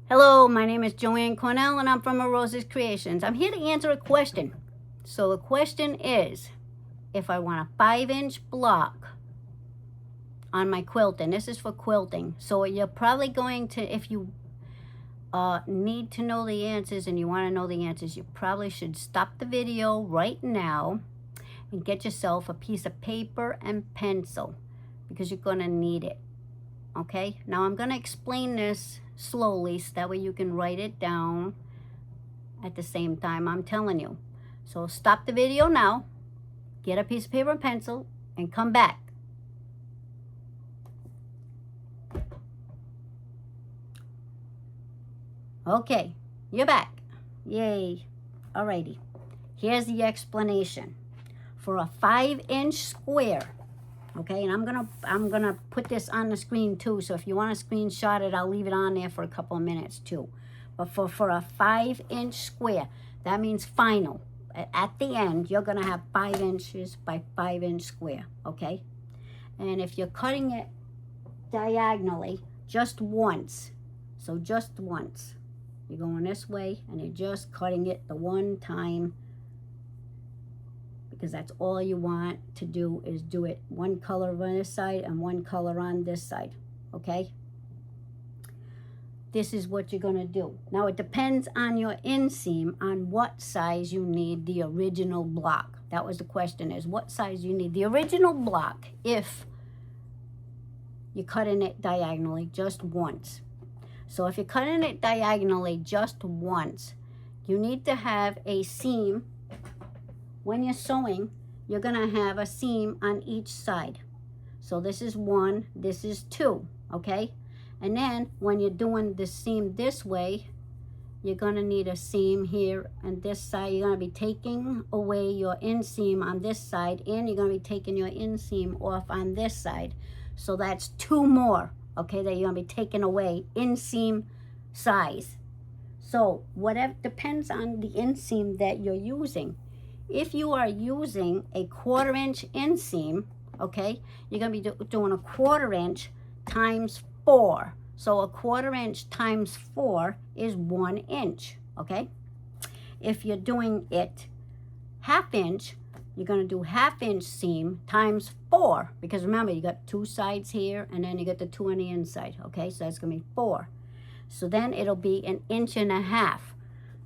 Hello, my name is Joanne Cornell and I'm from Rose's Creations. I'm here to answer a question. So the question is, if I want a 5-inch block on my quilt, and this is for quilting, so you're probably going to, if you need to know the answers and you want to know the answers, you probably should stop the video right now and get yourself a piece of paper and pencil, because you're going to need it. Okay, now I'm going to explain this slowly so that way you can write it down at the same time I'm telling you. So stop the video now, get a piece of paper and pencil, and come back. Okay, you're back. Yay. Alrighty, here's the explanation. For a 5-inch square, okay, and I'm gonna put this on the screen too, so if you want to screenshot it, I'll leave it on there for a couple of minutes too. But for a 5-inch square, that means final. At the end, you're gonna have 5 inches by 5-inch square, okay? And if you're cutting it diagonally, just once, so just once, you're going this way and you're just cutting it the one time, because that's all you want to do, is do it one color on this side and one color on this side, okay? This is what you're gonna do. Now it depends on your inseam on what size you need the original block. That was the question, is what size you need the original block if you're cutting it diagonally just once. So if you're cutting it diagonally just once, you need to have a seam. When you're sewing, you're gonna have a seam on each side. So this is 1, this is 2, okay? And then when you're doing the seam this way, you're gonna need a seam here and this side. You're gonna be taking away your inseam on this side, and you're gonna be taking your inseam off on this side. So that's 2 more, okay, that you're gonna be taking away inseam size. So whatever, depends on the inseam that you're using. If you are using a 1/4 inch inseam, okay, you're going to be doing a 1/4 inch times 4. So a 1/4 inch times 4 is 1 inch, okay? If you're doing it 1/2 inch, you're going to do 1/2 inch seam times 4, because remember, you got 2 sides here and then you got the 2 on the inside, okay? So that's going to be 4. So then it'll be 1.5 inches.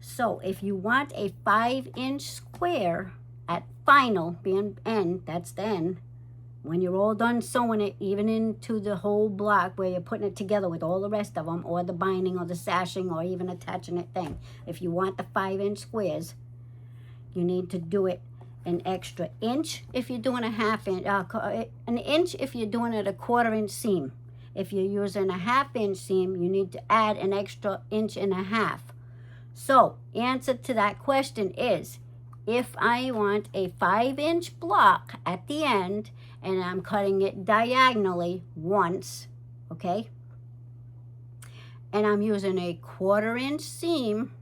So if you want a 5-inch square at final, being end, that's the end, when you're all done sewing it, even into the whole block where you're putting it together with all the rest of them, or the binding or the sashing or even attaching it thing, if you want the 5-inch squares, you need to do it an extra inch if you're doing a 1/2 inch, an inch if you're doing it a 1/4 inch seam. If you're using a 1/2 inch seam, you need to add an extra 1.5 inches. So, answer to that question is, if I want a 5-inch block at the end and I'm cutting it diagonally once, okay, and I'm using a 1/4 inch seam,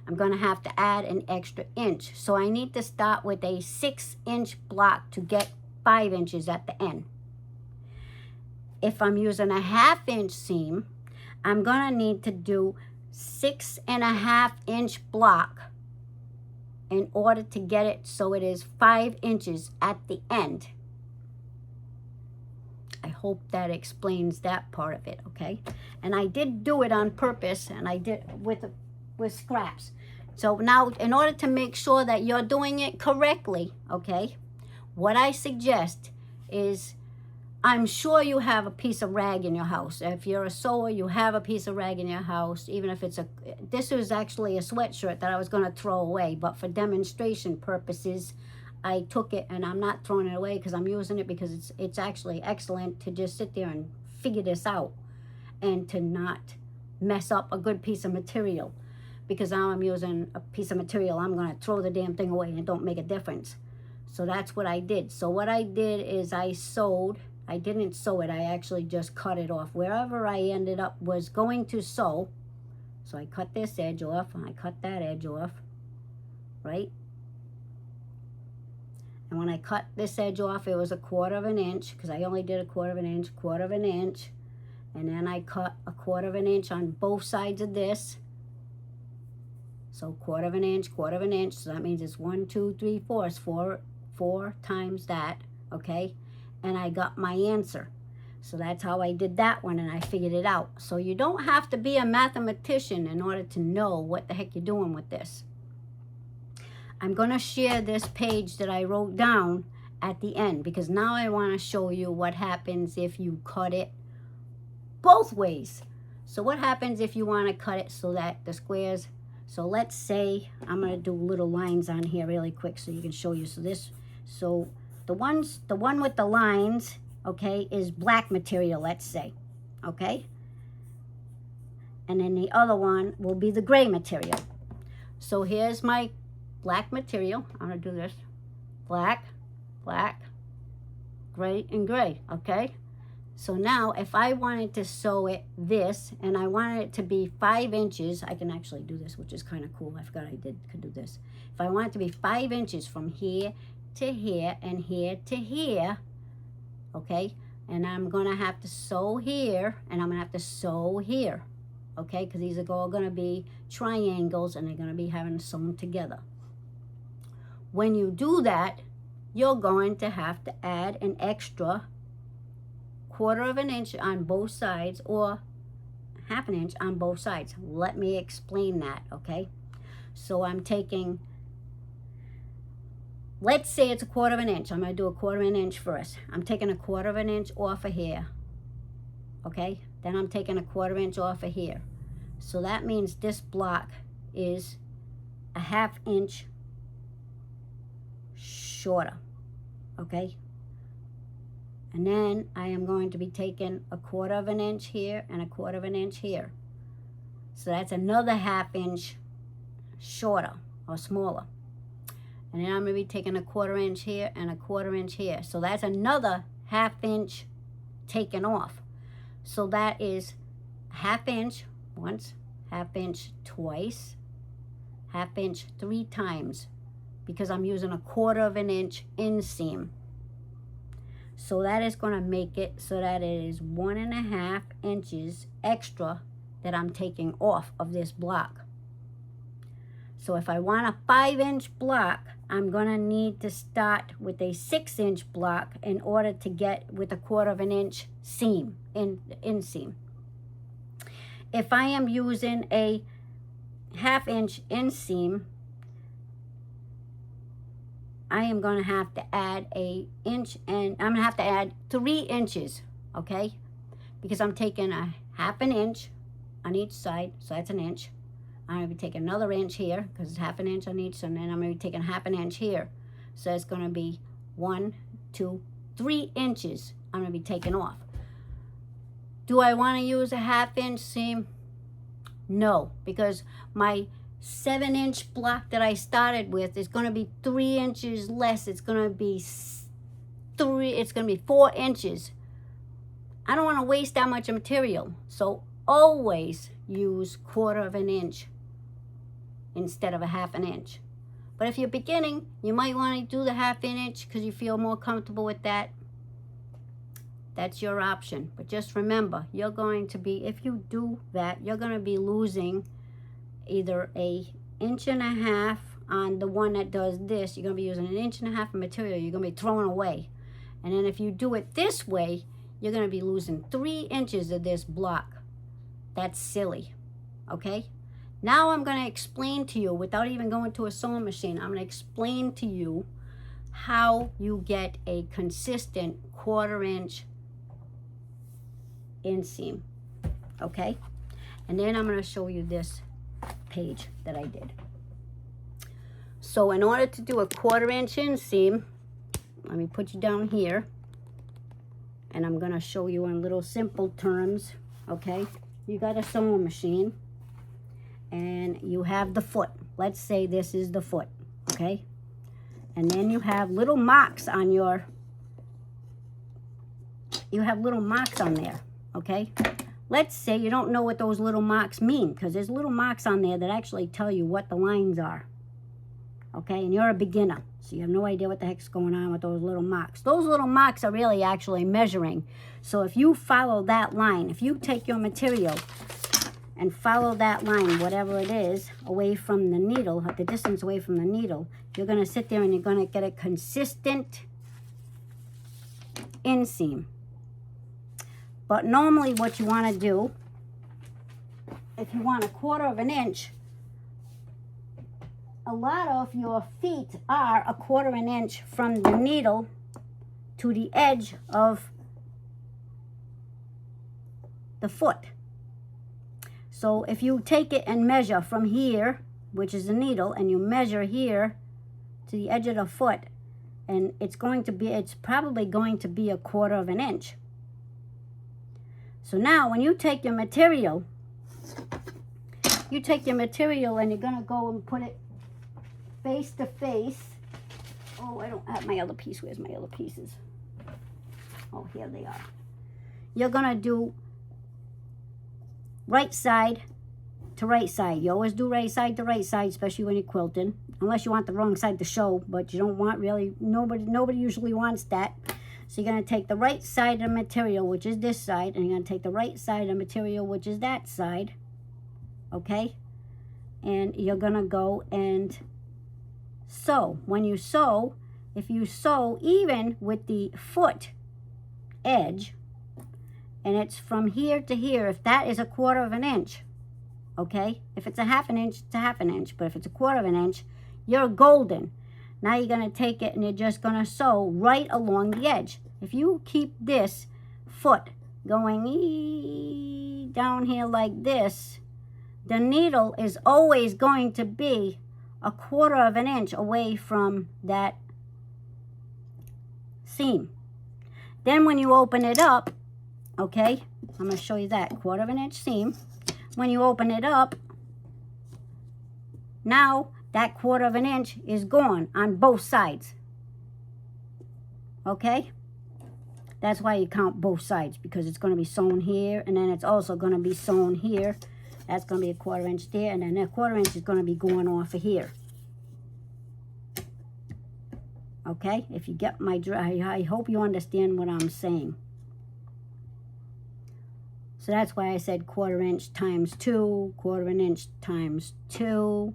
I'm going to have to add an extra inch. So I need to start with a 6-inch block to get 5 inches at the end. If I'm using a 1/2 inch seam, I'm going to need to do 6.5 inch block in order to get it so it is 5 inches at the end. I hope that explains that part of it, okay? And I did do it on purpose, and I did with scraps. So now, in order to make sure that you're doing it correctly, okay, what I suggest is, I'm sure you have a piece of rag in your house. If you're a sewer, you have a piece of rag in your house, even if it's this was actually a sweatshirt that I was going to throw away, but for demonstration purposes, I took it, and I'm not throwing it away because I'm using it, because it's actually excellent to just sit there and figure this out and to not mess up a good piece of material. Because now I'm using a piece of material, I'm going to throw the damn thing away and it don't make a difference. So that's what I did. So what I did is I sewed. I didn't sew it, I actually just cut it off. Wherever I ended up was going to sew. So I cut this edge off, and I cut that edge off, right? And when I cut this edge off, it was a 1/4 inch, because I only did a 1/4 inch, 1/4 inch, and then I cut a 1/4 of an inch on both sides of this. So 1/4 of an inch, 1/4 of an inch. So that means it's 1, 2, 3, 4. It's four times that, okay? And I got my answer. So that's how I did that one, and I figured it out. So you don't have to be a mathematician in order to know what the heck you're doing with this. I'm going to share this page that I wrote down at the end, because now I want to show you what happens if you cut it both ways. So what happens if you want to cut it so that the squares, so let's say, I'm going to do little lines on here really quick so you can show you. So the one with the lines, okay, is black material, let's say, okay? And then the other one will be the gray material. So here's my black material. I'm going to do this. Black, black, gray, and gray, okay? So now if I wanted to sew it this, and I wanted it to be 5 inches, I can actually do this, which is kind of cool. I forgot I could do this. If I want it to be 5 inches from here to here and here to here, okay? And I'm going to have to sew here, and I'm going to have to sew here, okay? Because these are all going to be triangles, and they're going to be having sewn together. When you do that, you're going to have to add an extra 1/4 of an inch on both sides, or 1/2 an inch on both sides. Let me explain that, okay? So I'm taking, let's say it's a 1/4 of an inch. I'm going to do a 1/4 of an inch first. I'm taking a 1/4 of an inch off of here, okay? Then I'm taking a 1/4 inch off of here. So that means this block is a 1/2 inch shorter, okay? And then I am going to be taking a 1/4 of an inch here and a 1/4 of an inch here. So that's another 1/2 inch shorter or smaller. And then I'm going to be taking a 1/4 inch here and a 1/4 inch here. So that's another 1/2 inch taken off. So that is 1/2 inch once, 1/2 inch twice, 1/2 inch 3 times, because I'm using a 1/4 of an inch inseam. So that is going to make it so that it is 1.5 inches extra that I'm taking off of this block. So if I want a 5 inch block, I'm going to need to start with a 6 inch block in order to get with a 1/4 of an inch seam, inseam. If I am using a 1/2 inch inseam, I am going to have to add an inch, and I'm going to have to add 3 inches, okay? Because I'm taking a 1/2 an inch on each side, so that's an inch. I'm going to be taking another inch here, because it's 1/2 an inch on each, and then I'm going to be taking 1/2 an inch here. So it's going to be 1, 2, 3 inches I'm going to be taking off. Do I want to use a 1/2 inch seam? No, because my 7 inch block that I started with is going to be 3 inches less. It's going to be 4 inches. I don't want to waste that much material. So always use 1/4 of an inch instead of a 1/2 an inch. But if you're beginning, you might want to do the 1/2 inch because you feel more comfortable with that. That's your option. But just remember, you're going to be, if you do that, you're going to be losing either a 1.5 inches on the one that does this. You're going to be using 1.5 inches of material you're going to be throwing away. And then if you do it this way, you're going to be losing 3 inches of this block. That's silly, okay? Now I'm going to explain to you, without even going to a sewing machine, I'm going to explain to you how you get a consistent 1/4 inch inseam, okay? And then I'm going to show you this page that I did. So in order to do a 1/4 inch inseam, let me put you down here, and I'm going to show you in little simple terms, okay? You got a sewing machine, and you have the foot. Let's say this is the foot, okay? And then you have little marks on your, there, okay? Let's say you don't know what those little marks mean, because there's little marks on there that actually tell you what the lines are. okay? And you're a beginner, so you have no idea what the heck's going on with those little marks. Those little marks are really actually measuring. So if you follow that line, if you take your material and follow that line, whatever it is, away from the needle, the distance away from the needle, you're going to sit there and you're going to get a consistent inseam. But normally what you want to do, if you want 1/4 of an inch, a lot of your feet are 1/4 of an inch from the needle to the edge of the foot. So if you take it and measure from here, which is the needle, and you measure here to the edge of the foot, and it's probably going to be 1/4 of an inch. So now when you take your material, and you're gonna go and put it face to face. Oh, I don't have my other piece. Where's my other pieces? Oh, here they are. You're gonna do right side to right side. You always do right side to right side, especially when you're quilting, unless you want the wrong side to show, but you don't want really, nobody usually wants that. So you're going to take the right side of the material, which is this side, and you're going to take the right side of the material, which is that side, okay? And you're going to go and sew. When you sew, if you sew even with the foot edge, and it's from here to here, if that is 1/4 of an inch, okay? If it's 1/2 inch, it's 1/2 inch. But if it's 1/4 of an inch, you're golden. Now you're going to take it and you're just going to sew right along the edge. If you keep this foot going down here like this, the needle is always going to be 1/4 of an inch away from that seam. Then when you open it up, okay, I'm going to show you that 1/4 of an inch seam. When you open it up, now that 1/4 of an inch is gone on both sides. Okay? That's why you count both sides, because it's going to be sewn here, and then it's also going to be sewn here. That's going to be 1/4 inch there, and then that 1/4 inch is going to be going off of here. Okay? If you get my, I hope you understand what I'm saying. So that's why I said 1/4 inch times 2, 1/4 of an inch times 2.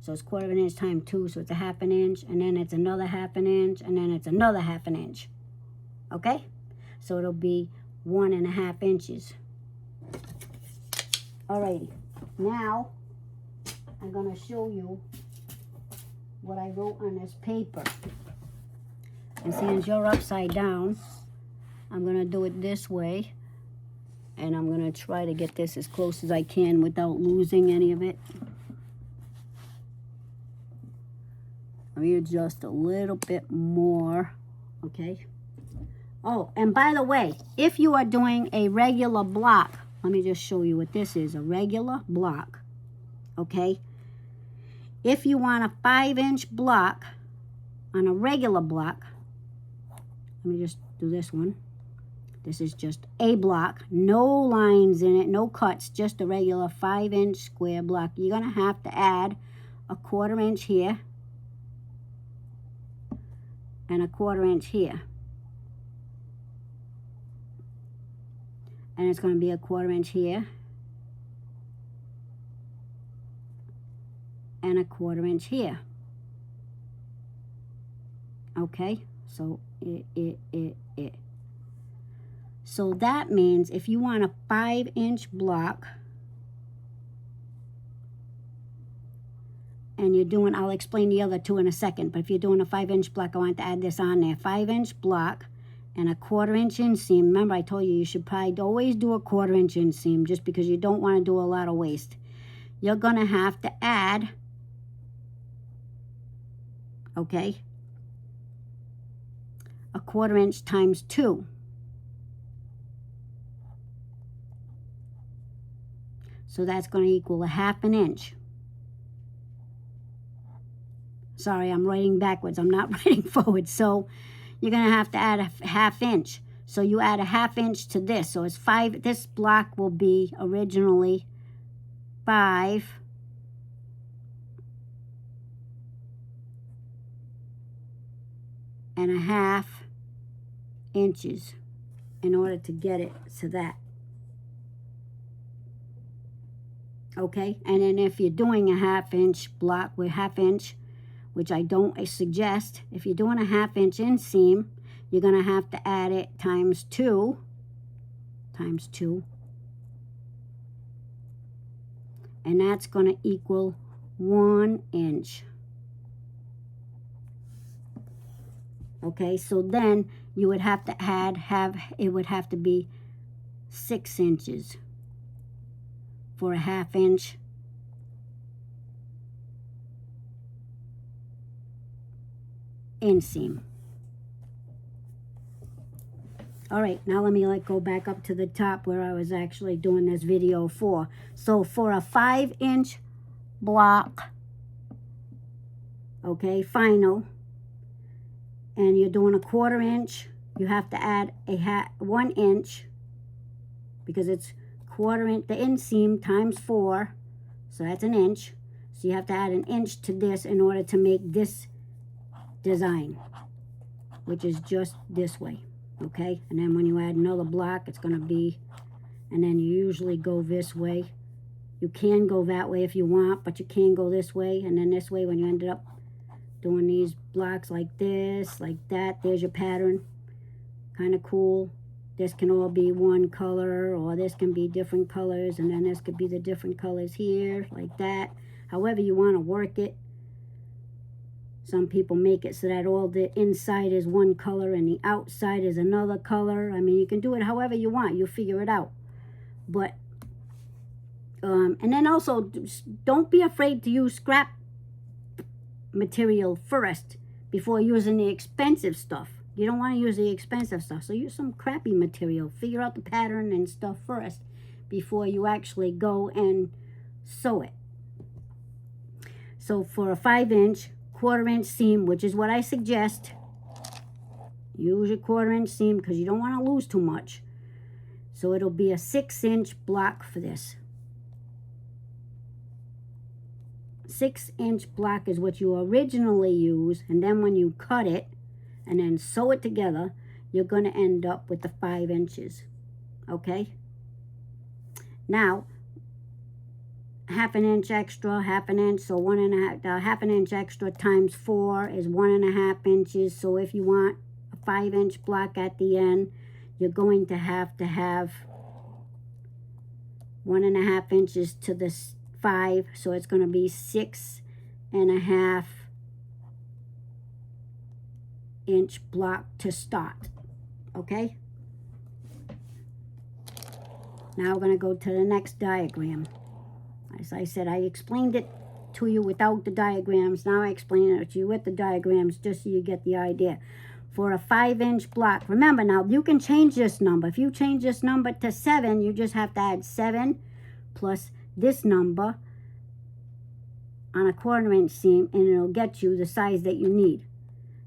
So it's 1/4 of an inch times 2, so it's 1/2 inch, and then it's another 1/2 inch, and then it's another 1/2 inch. Okay? So it'll be 1.5 inches. Alrighty. Now, I'm going to show you what I wrote on this paper. And since you're upside down, I'm going to do it this way. And I'm going to try to get this as close as I can without losing any of it. Let me adjust a little bit more. Okay. Oh, and by the way, if you are doing a regular block, let me just show you what this is, a regular block. Okay. If you want a 5-inch block on a regular block, let me just do this one. This is just a block, no lines in it, no cuts, just a regular 5-inch square block. You're going to have to add a 1/4 inch here and a 1/4 inch here. And it's going to be a 1/4 inch here and a 1/4 inch here. Okay, so So that means if you want a 5-inch block, and you're doing, I'll explain the other two in a second, but if you're doing a 5-inch block, I want to add this on there. 5-inch block and a 1/4 inch inseam. Remember, I told you you should probably always do a 1/4 inch inseam just because you don't want to do a lot of waste. You're going to have to add, okay, a 1/4 inch times 2. So that's going to equal a 1/2 inch. Sorry, I'm writing backwards. I'm not writing forward. So you're going to have to add a 1/2 inch. So you add a 1/2 inch to this. So it's 5. This block will be originally 5 inches in order to get it to that. Okay, and then if you're doing a 1/2 inch block with 1/2 inch, which I don't suggest, if you're doing a 1/2 inch inseam, you're gonna have to add it times 2, and that's gonna equal 1 inch. Okay, so then you would have to it would have to be 6 inches for a 1/2 inch inseam. All right, now let me go back up to the top where I was actually doing this video for. So for a 5 inch block, okay, final, and you're doing a 1/4 inch, you have to add 1 inch, because it's 1/4 inch, the inseam times 4, so that's an inch. So you have to add an inch to this in order to make this design, which is just this way, okay? And then when you add another block, it's going to be, and then you usually go this way. You can go that way if you want, but you can go this way, and then this way when you ended up doing these blocks like this, like that. There's your pattern. Kind of cool. This can all be one color, or this can be different colors, and then this could be the different colors here, like that. However you want to work it. Some people make it so that all the inside is one color and the outside is another color. I mean, you can do it however you want. You figure it out. But, and then also, don't be afraid to use scrap material first before using the expensive stuff. You don't want to use the expensive stuff, so use some crappy material. Figure out the pattern and stuff first before you actually go and sew it. So for a 5 inch, 1/4 inch seam, which is what I suggest, use your 1/4 inch seam because you don't want to lose too much. So it'll be a 6 inch block for this. 6 inch block is what you originally use, and then when you cut it and then sew it together, you're going to end up with the 5 inches. Okay? Now, 1/2 inch extra, 1/2 inch, so 1.5, 1/2 inch extra times 4 is 1.5 inches. So if you want a 5 inch block at the end, you're going to have 1.5 inches to the 5, so it's going to be 6.5 inch block to start. Okay? Now we're going to go to the next diagram. As I said, I explained it to you without the diagrams. Now I explain it to you with the diagrams just so you get the idea. For a 5 inch block, remember now, you can change this number. If you change this number to 7, you just have to add 7 plus this number on a 1/4 inch seam, and it'll get you the size that you need.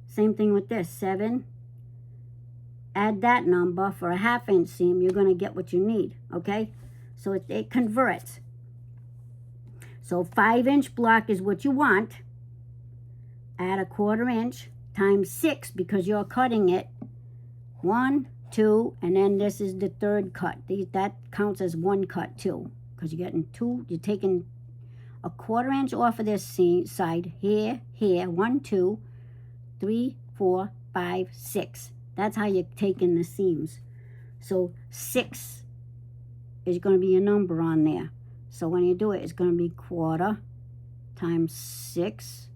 Same thing with this, 7. Add that number for a 1/2 inch seam, you're going to get what you need, okay? So it converts. So 5 inch block is what you want. Add a 1/4 inch times 6 because you're cutting it. 1, 2, and then this is the third cut. That counts as one cut too, because you're getting 2. You're taking a 1/4 inch off of this side here, 1, 2, 3, 4, 5, 6. That's how you're taking the seams. So 6 is going to be a number on there. So when you do it, it's going to be 1/4 times 6.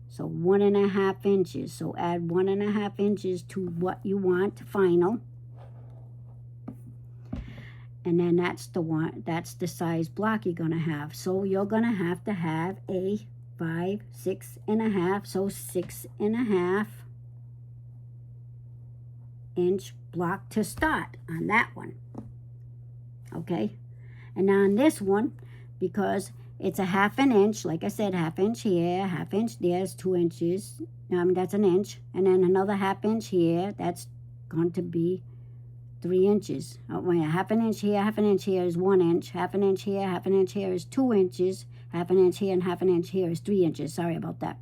So 1.5 inches. So add 1.5 inches to what you want final. And then that's the size block you're going to have. So you're going to have a 5, 6.5. So 6.5 inch block to start on that one. Okay? And on this one, because it's a 1/2 inch, like I said, 1/2 inch here, 1/2 inch there is 2 inches. That's an inch. And then another 1/2 inch here, that's going to be 3 inches. Oh, wait, 1/2 inch here, 1/2 inch here is 1 inch. 1/2 inch here, 1/2 inch here is 2 inches. 1/2 inch here and 1/2 inch here is 3 inches. Sorry about that.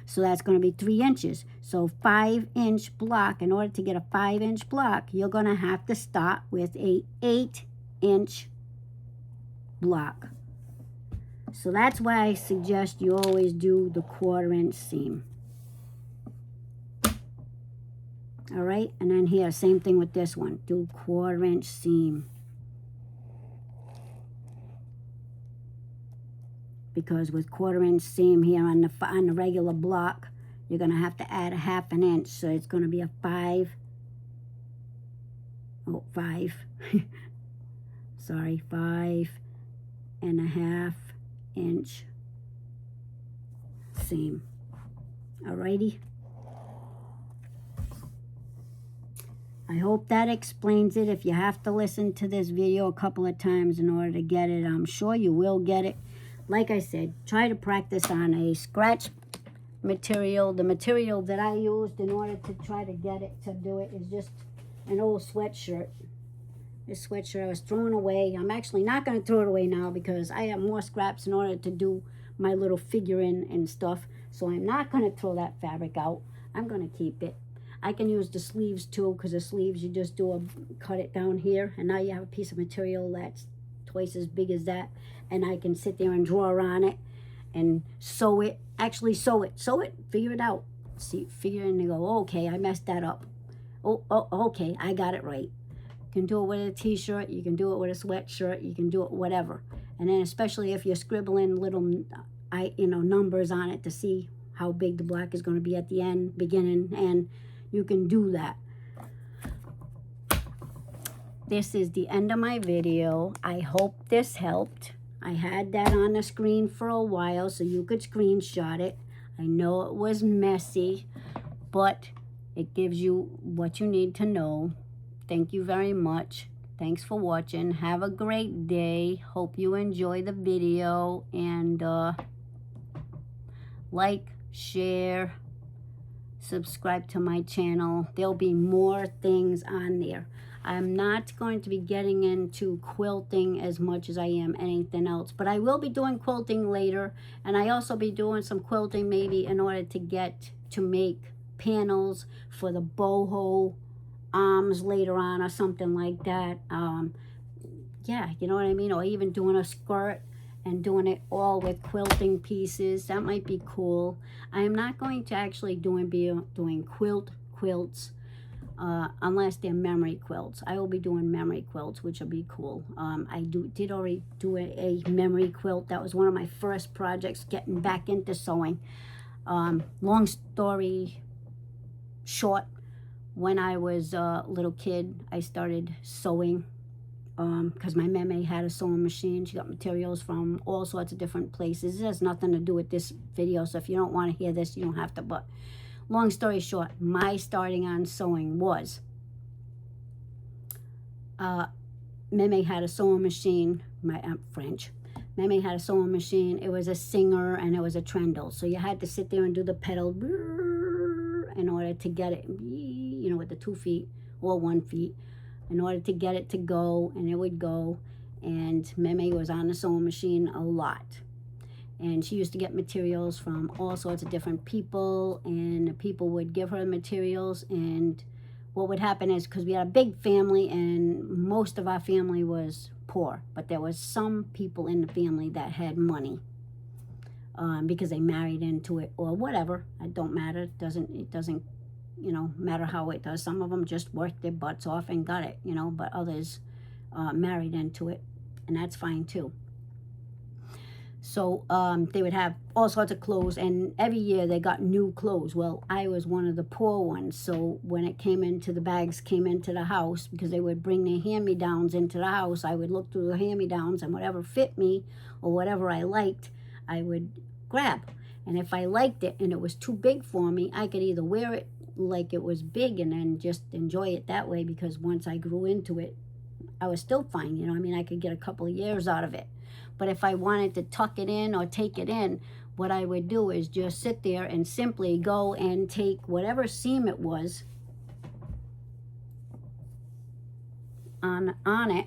So that's going to be 3 inches. So 5-inch block, in order to get a 5-inch block, you're going to have to start with a 8-inch block. So that's why I suggest you always do the 1/4-inch seam. All right, and then here, same thing with this one. Do 1/4-inch seam. Because with 1/4-inch seam here on the regular block, you're going to have to add a 1/2 inch. So it's going to be a 5 sorry, 5.5 inch seam. Alrighty. I hope that explains it. If you have to listen to this video a couple of times in order to get it, I'm sure you will get it. Like I said, try to practice on a scratch material. The material that I used in order to try to get it to do it is just an old sweatshirt. This sweatshirt I was throwing away. I'm actually not going to throw it away now because I have more scraps in order to do my little figurine and stuff. So I'm not going to throw that fabric out. I'm going to keep it. I can use the sleeves too, because the sleeves you just cut it down here, and now you have a piece of material that's twice as big as that, and I can sit there and draw on it and sew it. Actually sew it, figure it out. See, figure it and go, oh, okay, I messed that up. Oh, okay, I got it right. You can do it with a t-shirt, you can do it with a sweatshirt, you can do it whatever. And then especially if you're scribbling little numbers on it to see how big the block is going to be at the end, beginning, and you can do that. This is the end of my video. I hope this helped. I had that on the screen for a while so you could screenshot it. I know it was messy, but it gives you what you need to know. Thank you very much. Thanks for watching. Have a great day. Hope you enjoy the video, and like, share, subscribe to my channel. There'll be more things on there. I'm not going to be getting into quilting as much as I am anything else, but I will be doing quilting later, and I also be doing some quilting maybe in order to make panels for the boho arms later on or something like that. Yeah, you know what I mean? Or even doing a skirt and doing it all with quilting pieces. That might be cool. I am not going to actually be doing quilts unless they're memory quilts. I will be doing memory quilts, which will be cool. I did already do a memory quilt. That was one of my first projects, getting back into sewing. Long story short, when I was a little kid, I started sewing because my meme had a sewing machine. She got materials from all sorts of different places. It has nothing to do with this video, so if you don't want to hear this, you don't have to. But long story short, my starting on sewing was Meme had a sewing machine. I'm French. Meme had a sewing machine. It was a Singer and it was a Trendle. So you had to sit there and do the pedal in order to get it, you know, with the 2 feet or 1 feet, in order to get it to go, and it would go. And Meme was on the sewing machine a lot. And she used to get materials from all sorts of different people, and people would give her materials. And what would happen is, because we had a big family and most of our family was poor, but there was some people in the family that had money because they married into it or whatever. It don't matter. It doesn't you know, matter how it does. Some of them just worked their butts off and got it, you know, but others married into it, and that's fine too. So they would have all sorts of clothes, and every year they got new clothes. Well, I was one of the poor ones, so when it came into the bags, came into the house, because they would bring their hand-me-downs into the house, I would look through the hand-me-downs, and whatever fit me or whatever I liked, I would grab. And if I liked it and it was too big for me, I could either wear it like it was big and then just enjoy it that way, because once I grew into it, I was still fine, you know. I mean, I could get a couple of years out of it. But if I wanted to tuck it in or take it in, what I would do is just sit there and simply go and take whatever seam it was on it.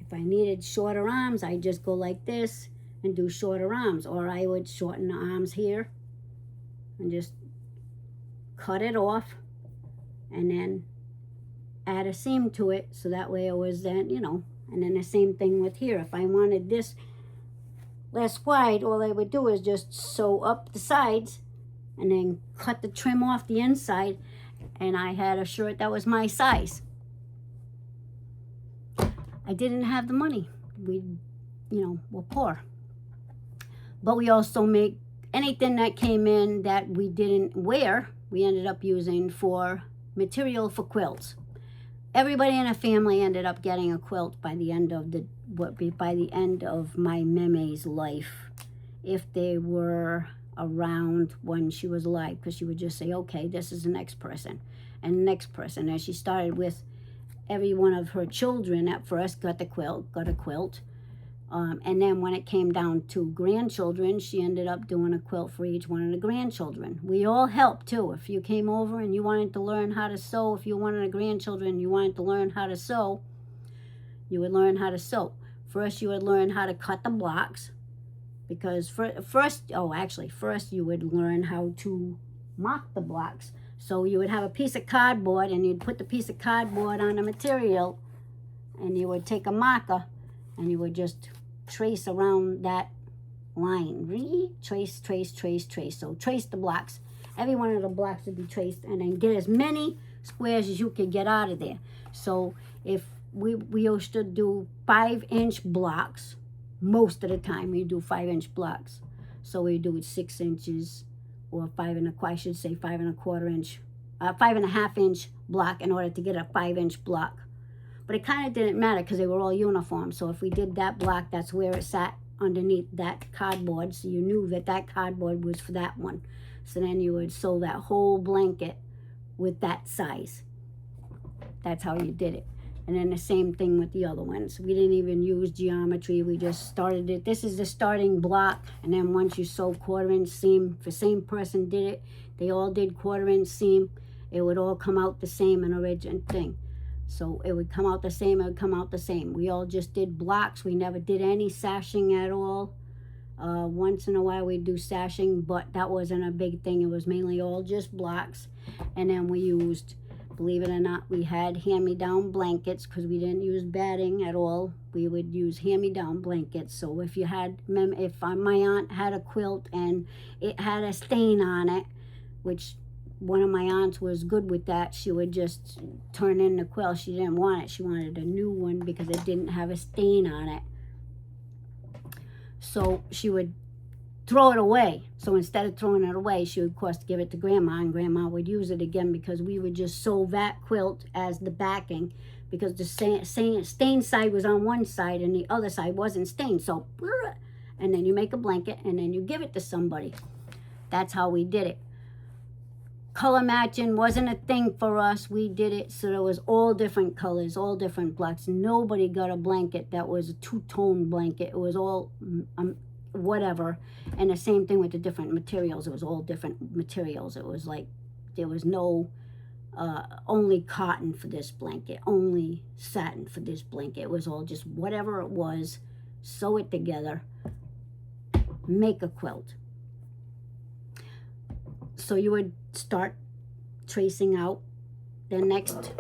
If I needed shorter arms, I'd just go like this, and do shorter arms, or I would shorten the arms here and just cut it off and then add a seam to it, so that way it was then, you know. And then the same thing with here. If I wanted this less wide, all I would do is just sew up the sides and then cut the trim off the inside, and I had a shirt that was my size. I didn't have the money. We, you know, were poor. But we also make anything that came in that we didn't wear, we ended up using for material for quilts. Everybody in the family ended up getting a quilt by the end of my meme's life, if they were around when she was alive, because she would just say, okay, this is the next person and the next person. And she started with every one of her children at first got a quilt. And then when it came down to grandchildren, she ended up doing a quilt for each one of the grandchildren. We all helped too. If you came over and you wanted to learn how to sew, if you wanted a grandchildren, you wanted to learn how to sew, you would learn how to sew. First, you would learn how to cut the blocks, because first you would learn how to mark the blocks. So you would have a piece of cardboard, and you'd put the piece of cardboard on the material, and you would take a marker, and you would just trace around that line. Trace. So trace the blocks. Every one of the blocks would be traced, and then get as many squares as you could get out of there. So if we used to do 5-inch blocks, most of the time we do 5-inch blocks. So we do 6 inches, or 5.25-inch block in order to get a 5-inch block. But it kind of didn't matter because they were all uniform. So if we did that block, that's where it sat underneath that cardboard. So you knew that that cardboard was for that one. So then you would sew that whole blanket with that size. That's how you did it. And then the same thing with the other ones. We didn't even use geometry. We just started it. This is the starting block. And then once you sew 1/4-inch seam, if the same person did it, they all did 1/4-inch seam, it would all come out the same in original thing. So it would come out the same, it would come out the same. We all just did blocks. We never did any sashing at all. Once in a while we'd do sashing, but that wasn't a big thing. It was mainly all just blocks. And then we used, believe it or not, we had hand-me-down blankets, because we didn't use batting at all. We would use hand-me-down blankets. So if you had, if my aunt had a quilt and it had a stain on it, which one of my aunts was good with that, she would just turn in the quilt. She didn't want it. She wanted a new one because it didn't have a stain on it. So she would throw it away. So instead of throwing it away, she would, of course, give it to Grandma, and Grandma would use it again, because we would just sew that quilt as the backing, because the stained side was on one side and the other side wasn't stained. So, and then you make a blanket and then you give it to somebody. That's how we did it. Color matching wasn't a thing for us. We did it so there was all different colors, all different blacks. Nobody got a blanket that was a two-tone blanket. It was all whatever. And the same thing with the different materials. It was all different materials. It was like there was no only cotton for this blanket, only satin for this blanket. It was all just whatever it was, sew it together, make a quilt. So you would start tracing out. Then next,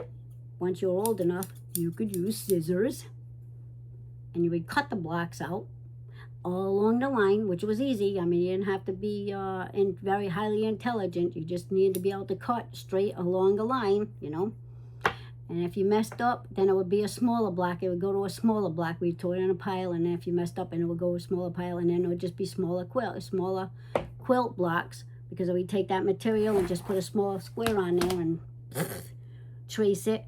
once you're old enough, you could use scissors, and you would cut the blocks out all along the line, which was easy. I mean, you didn't have to be very highly intelligent. You just needed to be able to cut straight along the line, you know. And if you messed up, then it would be a smaller block. It would go to a smaller block. We'd throw it in a pile, and then if you messed up, and it would go to a smaller pile, and then it would just be smaller quilt blocks. Because we take that material and just put a small square on there and trace it,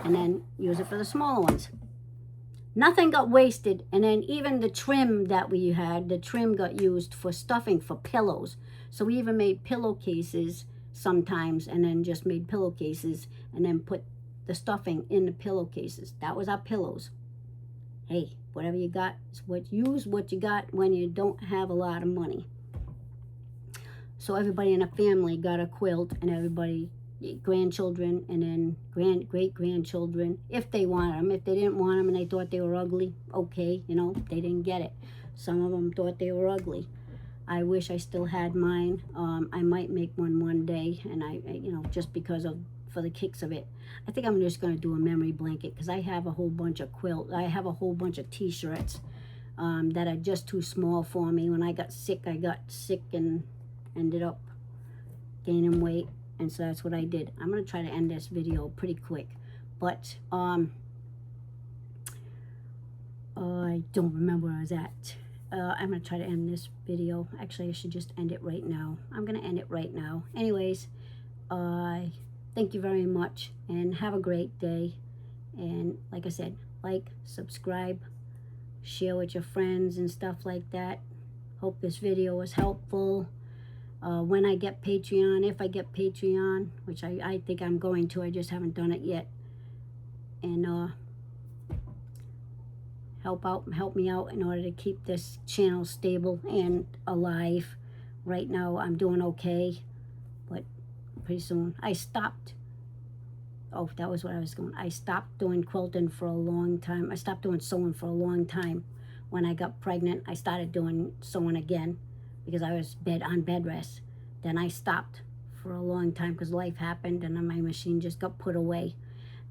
and then use it for the smaller ones. Nothing got wasted. And then even the trim that we had, the trim got used for stuffing for pillows. So we even made pillowcases sometimes, and then just made pillowcases and then put the stuffing in the pillowcases. That was our pillows. Hey, whatever you got, use what you got when you don't have a lot of money. So everybody in the family got a quilt, and everybody, grandchildren, and then great-grandchildren, if they wanted them. If they didn't want them and they thought they were ugly, okay, you know, they didn't get it. Some of them thought they were ugly. I wish I still had mine. I might make one day, and you know, just because of, for the kicks of it. I think I'm just going to do a memory blanket, because I have a whole bunch of I have a whole bunch of t-shirts that are just too small for me. When I got sick and ended up gaining weight, and so that's what I did. I'm going to try to end this video pretty quick, but I don't remember where I was at. I'm going to try to end this video. Actually, I should just end it right now. I'm going to end it right now. Anyways, thank you very much, and have a great day. And like I said, like, subscribe, share with your friends and stuff like that. Hope this video was helpful. When I get Patreon, if I get Patreon, which I think I'm going to, I just haven't done it yet. And help me out in order to keep this channel stable and alive. Right now I'm doing okay, but pretty soon I stopped. Oh, that was what I was going. I stopped doing quilting for a long time. I stopped doing sewing for a long time. When I got pregnant, I started doing sewing again because I was on bed rest. Then I stopped for a long time because life happened, and then my machine just got put away.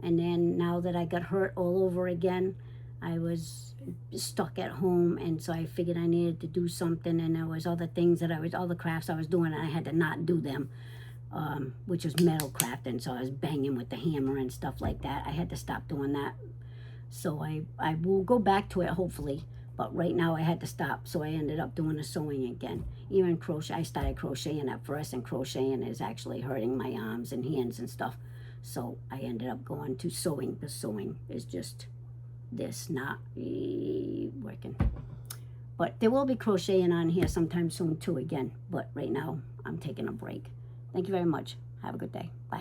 And then now that I got hurt all over again, I was stuck at home, and so I figured I needed to do something, and there was other things that all the crafts I was doing, and I had to not do them, which was metal crafting, so I was banging with the hammer and stuff like that. I had to stop doing that. So I will go back to it, hopefully, but right now I had to stop, so I ended up doing the sewing again. Even crochet, I started crocheting at first, and crocheting is actually hurting my arms and hands and stuff, so I ended up going to sewing. The sewing is just this not working, but there will be crocheting on here sometime soon too again, but right now I'm taking a break. Thank you very much. Have a good day. Bye.